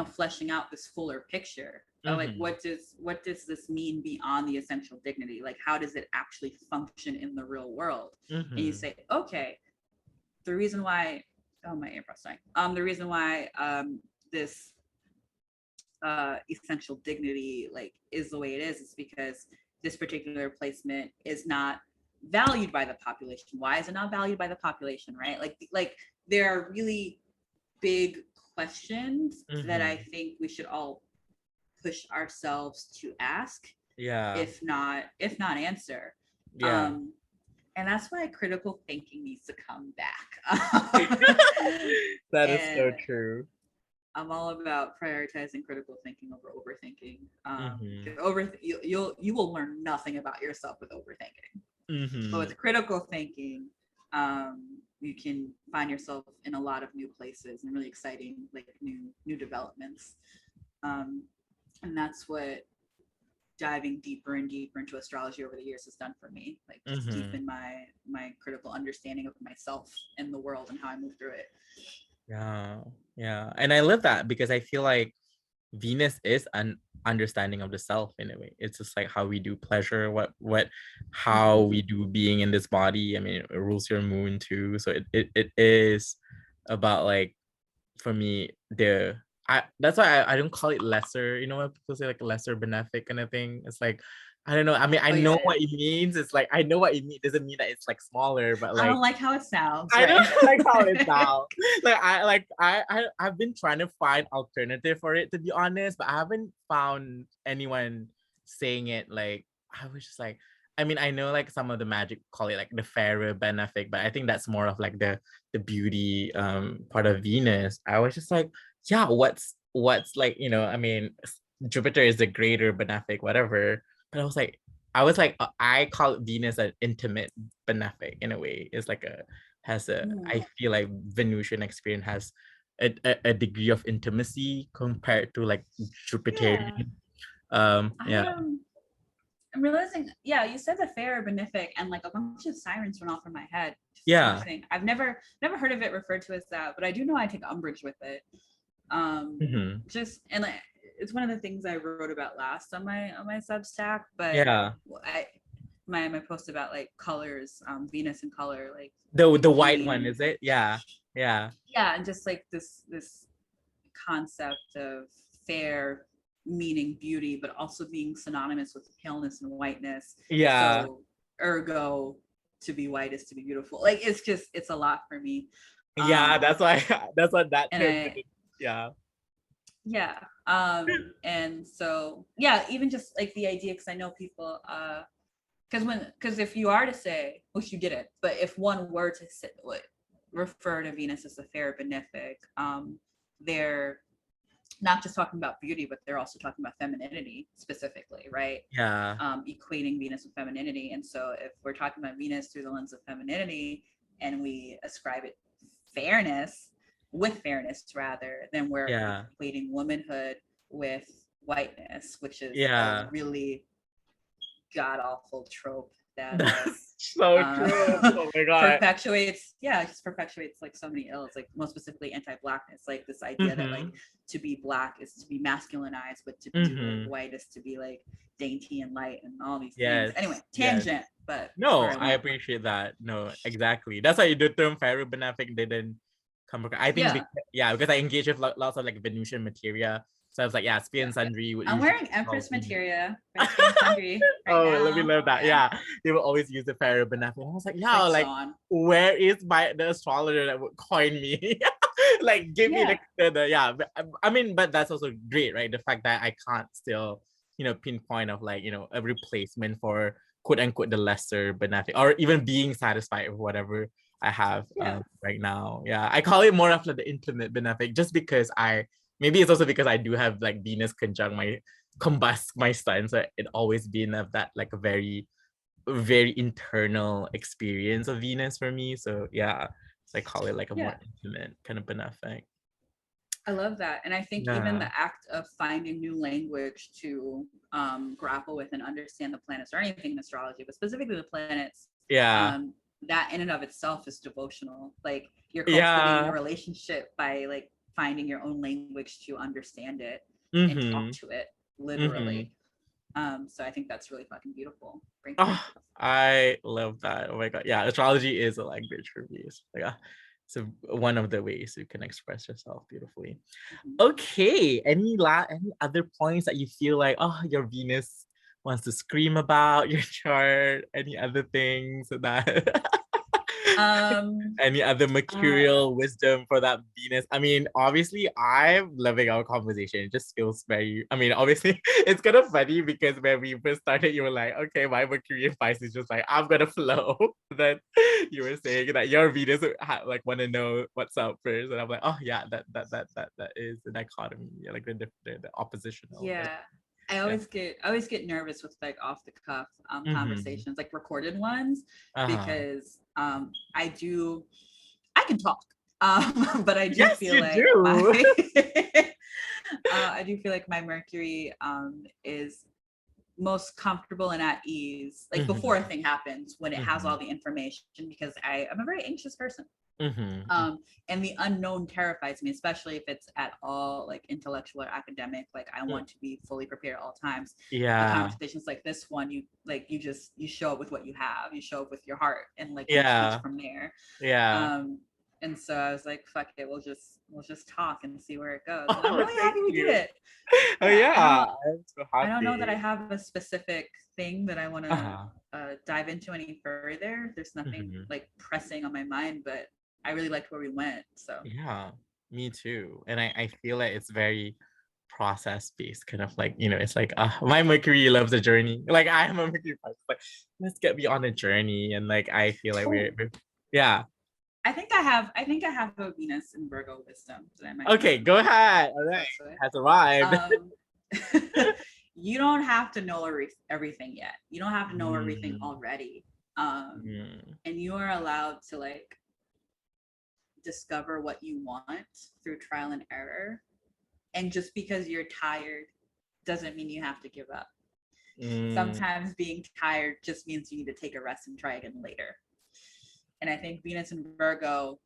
fleshing out this fuller picture. Like what does this mean beyond the essential dignity? Like how does it actually function in the real world? And you say, okay, the reason why the reason why this essential dignity like is the way it is because this particular placement is not valued by the population. Why is it not valued by the population, right? Like there are really big questions that I think we should all push ourselves to ask, if not answer. And that's why critical thinking needs to come back. That is so true. I'm all about prioritizing critical thinking over overthinking. You will learn nothing about yourself with overthinking. But with critical thinking, you can find yourself in a lot of new places and really exciting, like new developments. And that's what diving deeper and deeper into astrology over the years has done for me. Like just deepen my critical understanding of myself and the world and how I move through it. Yeah. And I love that because I feel like Venus is an understanding of the self in a way. It's just like how we do pleasure, how we do being in this body. I mean, it rules your moon too. So it is about like, for me, that's why I don't call it lesser. You know what people say, like lesser benefic kind of thing. It's like, I don't know. I mean, I know what it means. It's like, I know what it means. Doesn't mean that it's like smaller, but like I don't like how it sounds. I don't like how it sounds. I've been trying to find alternative for it, to be honest, but I haven't found anyone saying it. Like I was just like, I mean, I know like some of the magic call it like the fairer benefic, but I think that's more of like the beauty part of Venus. I was just like, yeah, what's like, I mean, Jupiter is the greater benefic, whatever. But I was like, I call Venus an intimate benefic in a way. It's like I feel like Venusian experience has a degree of intimacy compared to like Jupiterian. I'm realizing, you said the fair benefic, and like a bunch of sirens went off in my head. I've never heard of it referred to as that, but I do know I take umbrage with it. Just and like it's one of the things I wrote about last on my Substack, but Yeah. I my post about like colors, Venus in color, like The white green one, and is it? Yeah. Yeah. yeah, and just like this concept of fair meaning beauty, but also being synonymous with paleness and whiteness. Yeah. So ergo, to be white is to be beautiful. Like it's a lot for me. Yeah, that's why that's what that And term I is. Yeah. yeah. And so yeah, even just like the idea, because I know people because if you are to say, which you didn't, but if one were to say, refer to Venus as a fair benefic, they're not just talking about beauty, but they're also talking about femininity specifically, right? Yeah. Equating Venus with femininity. And so if we're talking about Venus through the lens of femininity and we ascribe it fairness rather, then we're Yeah. equating womanhood with whiteness, which is a Yeah. really god awful trope that That's so true. Oh my God. just perpetuates like so many ills, like most specifically anti-blackness, like this idea that like Mm-hmm. to be black is to be masculinized, but to be like Mm-hmm. white is to be like dainty and light and all these things. Yes. Anyway, Yes. tangent, but that's No, where I I went. appreciate that. No, exactly. That's why the term ferrobenefic didn't come across. I think, Yeah, because I engage with lots of like Venusian materia. So I was like, yeah, Sphere and Sundry would I'm usually wearing call Empress Venus. materia by Spin Sundry right Oh, let me now. love that. Yeah, Yeah, they will always use the ferrobenefic. I was like, it's yeah, like like Sean. where is the astrologer that would coin me? Like, give me Yeah, the yeah. But, I mean, but that's also great, right? The fact that I can't still, pinpoint of like, a replacement for quote unquote the lesser benefic, or even being satisfied with whatever I have yeah, right now. Yeah, I call it more of like the infinite benefic, just because maybe it's also because I do have like Venus conjunct my combust my sun, so it always been of that like a very very internal experience of Venus for me. So yeah, so I call it like a more yeah. intimate kind of benefic. I love that. And I think even Yeah. the act of finding new language to grapple with and understand the planets, or anything in astrology, but specifically the planets, Yeah. that in and of itself is devotional. Like you're cultivating a Yeah. relationship by like finding your own language to understand it and talk Mm-hmm. to it Mm-hmm. literally. So I think that's really fucking beautiful. Oh, I love that. Oh my God. Yeah, astrology is a language for me. It's like so one of the ways you can express yourself beautifully. Mhm. Okay. Any other points that you feel like, oh, your Venus wants to scream about your chart? Any other things that Um, any other uh, mercurial wisdom for that Venus? I mean, obviously, I'm loving our conversation. It just feels very, I mean, obviously, it's kind of funny because when we first started, you were like, okay, my Mercury in Pisces is just like, I'm gonna flow. Then you were saying that your Venus like want to know what's up first. And I'm like, oh yeah, that is the dichotomy, yeah, like the oppositional. But yeah. yeah. I always get nervous with like off the cuff Mm-hmm. conversations, like recorded ones, Uh-huh. because I can talk. But I do Yes, feel you like do. I do feel like my Mercury is most comfortable and at ease, like before a Mm-hmm. thing happens, when it has Mm-hmm. all the information, because I'm a very anxious person. Mm-hmm. And the unknown terrifies me, especially if it's at all like intellectual or academic. Like I want to be fully prepared at all times. But Yeah. conversations like this one, you show up with what you have, you show up with your heart, and like you teach Yeah. from there. Yeah. um and so I was like, fuck it, we'll just talk and see where it goes, and I'm Oh, really thank happy we did you. it. Oh Yeah, yeah, I'm so I don't know that I happy. have a specific thing that I want to Uh-huh. dive into any further. There's nothing Mm-hmm. like pressing on my mind, but I really liked where we went. So Yeah, me too. And I feel like it's very process based, kind of like, it's like my Mercury loves a journey. Like I'm a Mercury person. Like, let's get me on a journey. And like I feel like oh, yeah. I think I have a Venus in Virgo wisdom that I might want Okay, to go ahead. All right. discuss with. Has arrived. Um, you don't have to know everything yet. You don't have to know everything Mm, already. mm, And you are allowed to like discover what you want through trial and error. And just because you're tired doesn't mean you have to give up. mm, Sometimes being tired just means you need to take a rest and try again later. And I think Venus and Virgo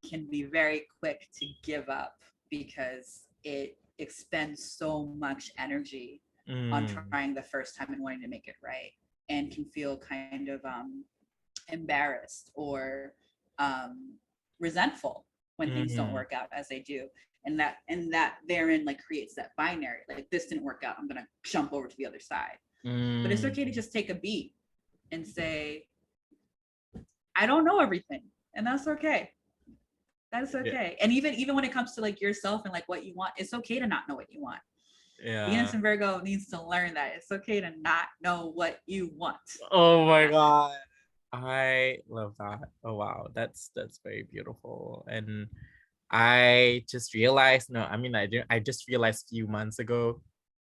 can be very quick to give up because it expend so much energy on Mm. trying the first time and wanting to make it right, and can feel kind of embarrassed or resentful when things don't Mm. work out as they do. And that therein like creates that binary, like this didn't work out, I'm gonna jump over to the other side. But it's okay to Mm. just take a beat and say, I don't know everything, and that's okay. That's Yeah. okay. And even when it comes to like yourself and like what you want, it's okay to not know what you want. Venus Yeah. and Virgo needs to learn that it's okay to not know what you want. Oh my God. I love that. Oh wow. That's very beautiful. And I just realized, no, I mean I just realized a few months ago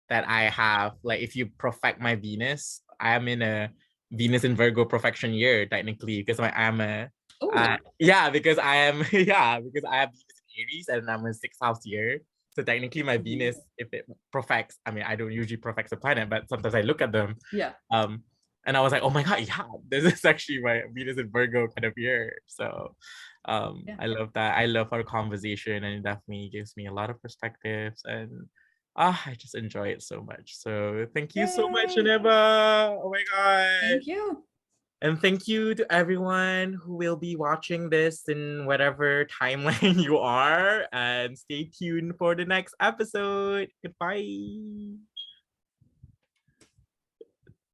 that I have, like, if you perfect my Venus, I am in a Venus in Virgo perfection year technically, because I'm a Oh, yeah, because I am yeah, because I have Venus in Aries and I'm a 6th house year. So technically my Venus, if it perfects, I mean I don't usually perfect a planet, but sometimes I look at them. yeah. And I was like, oh my God, yeah, this is actually my Venus in Virgo kind of year. So Yeah. I love that. I love our conversation, and it definitely gives me a lot of perspectives, and I just enjoy it so much. So thank you so much, Yay. Djenneba. Oh my God. Thank you. And thank you to everyone who will be watching this in whatever timeline you are. And stay tuned for the next episode. Goodbye.